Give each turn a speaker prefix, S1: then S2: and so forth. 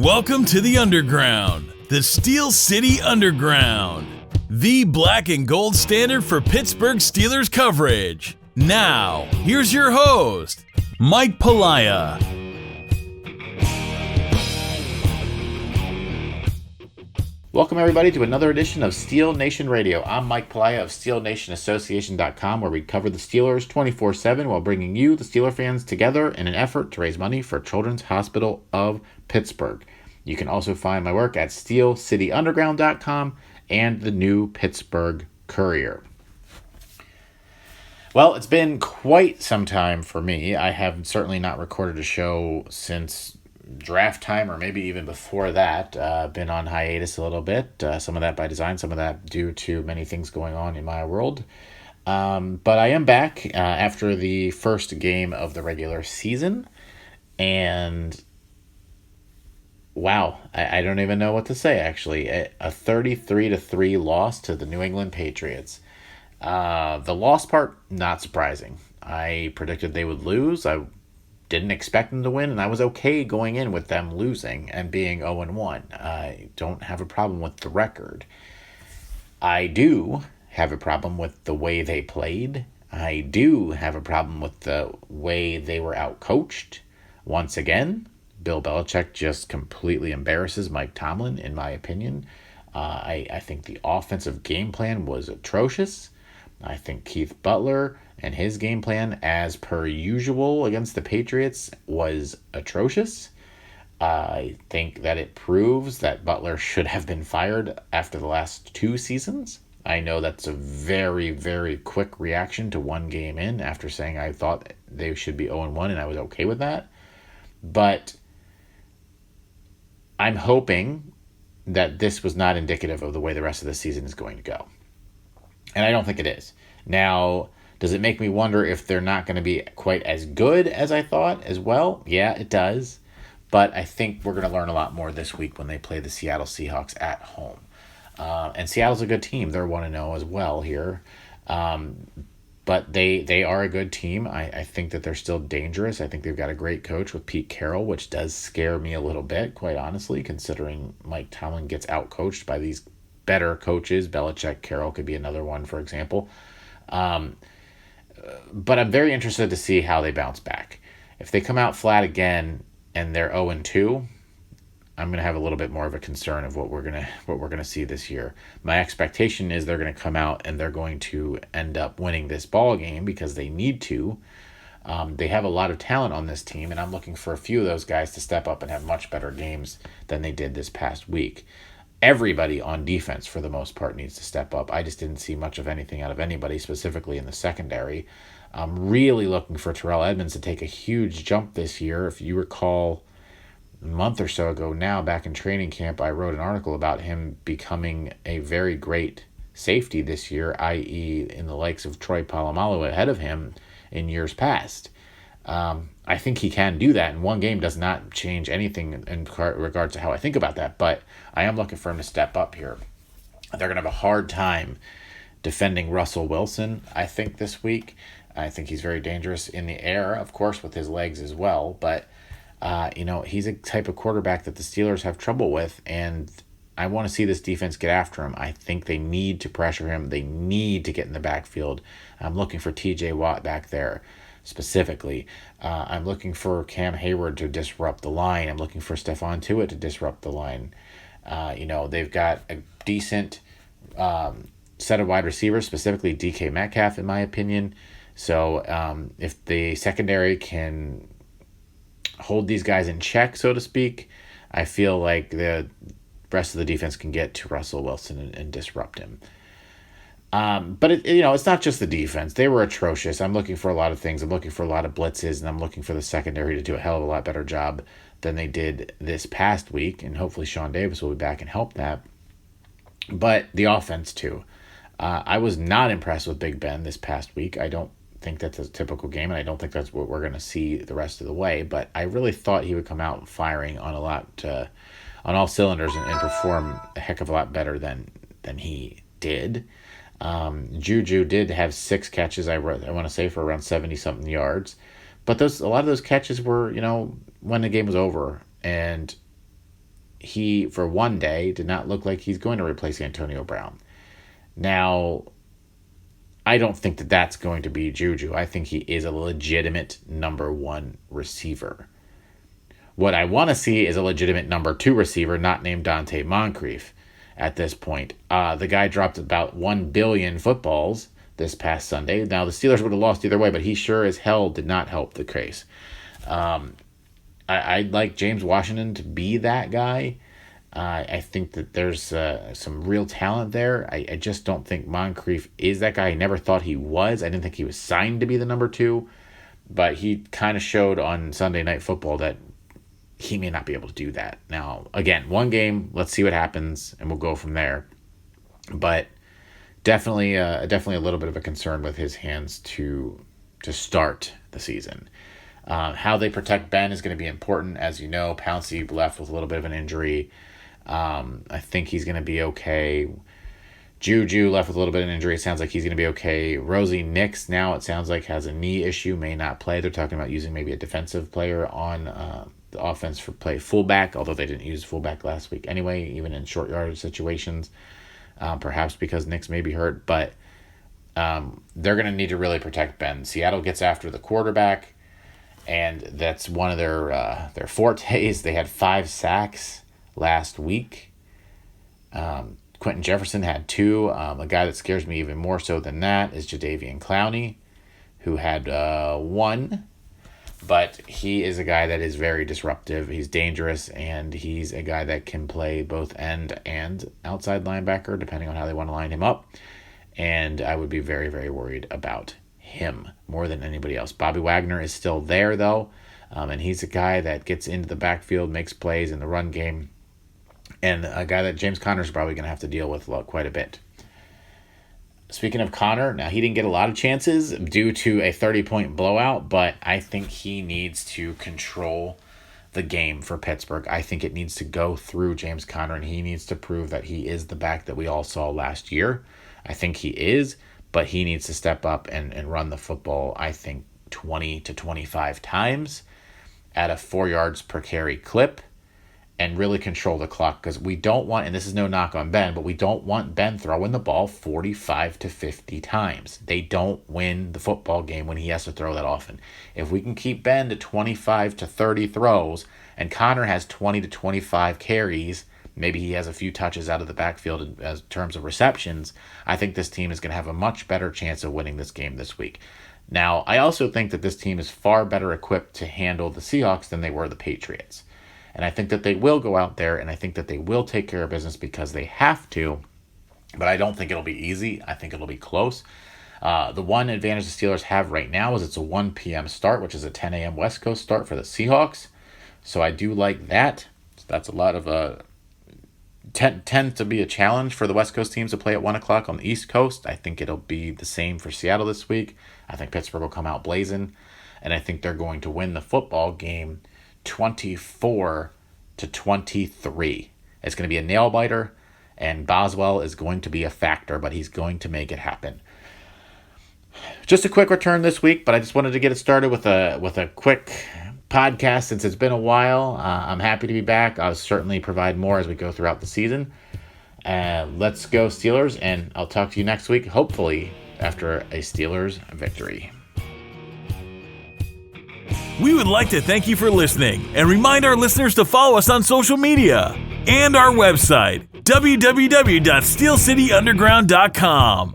S1: Welcome to the Underground, the Steel City Underground, the black and gold standard for Pittsburgh Steelers coverage. Now, here's your host, Mike Pelaia.
S2: Welcome everybody to another edition of Steel Nation Radio. I'm Mike Pelaia of SteelNationAssociation.com, where we cover the Steelers 24/7 while bringing you, the Steeler fans, together in an effort to raise money for Children's Hospital of Pittsburgh. You can also find my work at SteelCityUnderground.com and the New Pittsburgh Courier. Well, it's been quite some time for me. I have certainly not recorded a show since draft time, or maybe even before that. Been on hiatus a little bit. Some of that by design, some of that due to many things going on in my world. But I am back after the first game of the regular season. And wow, I don't even know what to say, actually. A 33-3 loss to the New England Patriots. The loss part, not surprising. I predicted they would lose. I didn't expect them to win, and I was okay going in with them losing and being 0-1. I don't have a problem with the record. I do have a problem with the way they played. I do have a problem with the way they were outcoached. Once again, Bill Belichick just completely embarrasses Mike Tomlin, in my opinion. I think the offensive game plan was atrocious. I think Keith Butler and his game plan, as per usual against the Patriots, was atrocious. I think that it proves that Butler should have been fired after the last two seasons. I know that's a very, very quick reaction to one game in after saying I thought they should be 0-1 and I was okay with that. But I'm hoping that this was not indicative of the way the rest of the season is going to go. And I don't think it is. Now, does it make me wonder if they're not going to be quite as good as I thought as well? Yeah, it does. But I think we're going to learn a lot more this week when they play the Seattle Seahawks at home. And Seattle's a good team. They're 1-0 as well here. But they are a good team. I think that they're still dangerous. I think they've got a great coach with Pete Carroll, which does scare me a little bit, quite honestly, considering Mike Tomlin gets outcoached by these better coaches. Belichick, Carroll could be another one, for example. But I'm very interested to see how they bounce back. If they come out flat again and they're 0-2, I'm going to have a little bit more of a concern of what we're going to see this year. My expectation is they're going to come out and they're going to end up winning this ball game because they need to. They have a lot of talent on this team, and I'm looking for a few of those guys to step up and have much better games than they did this past week. Everybody on defense, for the most part, needs to step up. I just didn't see much of anything out of anybody, specifically in the secondary. I'm really looking for Terrell Edmunds to take a huge jump this year. If you recall, a month or so ago now, back in training camp, I wrote an article about him becoming a very great safety this year, i.e. in the likes of Troy Polamalu ahead of him in years past. I think he can do that, and one game does not change anything in regards to how I think about that, but I am looking for him to step up here. They're going to have a hard time defending Russell Wilson, I think, this week. I think he's very dangerous in the air, of course, with his legs as well, but he's a type of quarterback that the Steelers have trouble with, and I want to see this defense get after him. I think they need to pressure him. They need to get in the backfield. I'm looking for TJ Watt back there specifically. I'm looking for Cam Hayward to disrupt the line. I'm looking for Stephon Tuitt to disrupt the line. They've got a decent set of wide receivers, specifically DK Metcalf, in my opinion. So if the secondary can hold these guys in check, so to speak, I feel like the rest of the defense can get to Russell Wilson and disrupt him. But it's not just the defense. They were atrocious. I'm looking for a lot of things. I'm looking for a lot of blitzes, and I'm looking for the secondary to do a hell of a lot better job than they did this past week, and hopefully Sean Davis will be back and help that. But the offense, too. I was not impressed with Big Ben this past week. I don't think that's a typical game, and I don't think that's what we're going to see the rest of the way, but I really thought he would come out firing on on all cylinders and perform a heck of a lot better than he did. Juju did have 6 catches, I want to say, for around 70-something yards. But a lot of those catches were, when the game was over. And he, for one day, did not look like he's going to replace Antonio Brown. Now, I don't think that that's going to be Juju. I think he is a legitimate number one receiver. What I want to see is a legitimate number two receiver, not named Dante Moncrief at this point. The guy dropped about 1 billion footballs this past Sunday. Now, the Steelers would have lost either way, but he sure as hell did not help the case. I'd like James Washington to be that guy. I think that there's some real talent there. I just don't think Moncrief is that guy. I never thought he was. I didn't think he was signed to be the number two. But he kind of showed on Sunday Night Football that he may not be able to do that. Now, again, one game, let's see what happens, and we'll go from there. But definitely a little bit of a concern with his hands to start the season. How they protect Ben is going to be important. As you know, Pouncey left with a little bit of an injury. I think he's going to be okay. Juju left with a little bit of an injury. It sounds like he's going to be okay. Rosie Nix now, it sounds like, has a knee issue, may not play. They're talking about using maybe a defensive player on the offense for play fullback, although they didn't use fullback last week anyway, even in short yardage situations, perhaps because Nix may be hurt. But they're going to need to really protect Ben. Seattle gets after the quarterback, and that's one of their fortes. They had 5 sacks last week. Quentin Jefferson had 2. A guy that scares me even more so than that is Jadeveon Clowney, who had 1. But he is a guy that is very disruptive. He's dangerous, and he's a guy that can play both end and outside linebacker, depending on how they want to line him up. And I would be very, very worried about him more than anybody else. Bobby Wagner is still there, though, and he's a guy that gets into the backfield, makes plays in the run game, and a guy that James Conner is probably going to have to deal with quite a bit. Speaking of Conner, now he didn't get a lot of chances due to a 30-point blowout, but I think he needs to control the game for Pittsburgh. I think it needs to go through James Conner, and he needs to prove that he is the back that we all saw last year. I think he is, but he needs to step up and run the football, I think, 20 to 25 times at a 4 yards per carry clip and really control the clock, because we don't want, and this is no knock on Ben, but we don't want Ben throwing the ball 45 to 50 times. They don't win the football game when he has to throw that often. If we can keep Ben to 25 to 30 throws and Conner has 20 to 25 carries, maybe he has a few touches out of the backfield in terms of receptions, I think this team is going to have a much better chance of winning this game this week. Now, I also think that this team is far better equipped to handle the Seahawks than they were the Patriots. And I think that they will go out there, and I think that they will take care of business because they have to, but I don't think it'll be easy. I think it'll be close. The one advantage the Steelers have right now is it's a 1 p.m. start, which is a 10 a.m. West Coast start for the Seahawks. So I do like that. So that's a lot of tends to be a challenge for the West Coast teams to play at 1 o'clock on the East Coast. I think it'll be the same for Seattle this week. I think Pittsburgh will come out blazing, and I think they're going to win the football game 24 to 23. It's going to be a nail biter, and Boswell is going to be a factor, but he's going to make it happen. Just a quick return this week, but I just wanted to get it started with a quick podcast since it's been a while. I'm happy to be back. I'll certainly provide more as we go throughout the season. Let's go Steelers, and I'll talk to you next week, hopefully after a Steelers victory.
S1: We would like to thank you for listening and remind our listeners to follow us on social media and our website, www.steelcityunderground.com.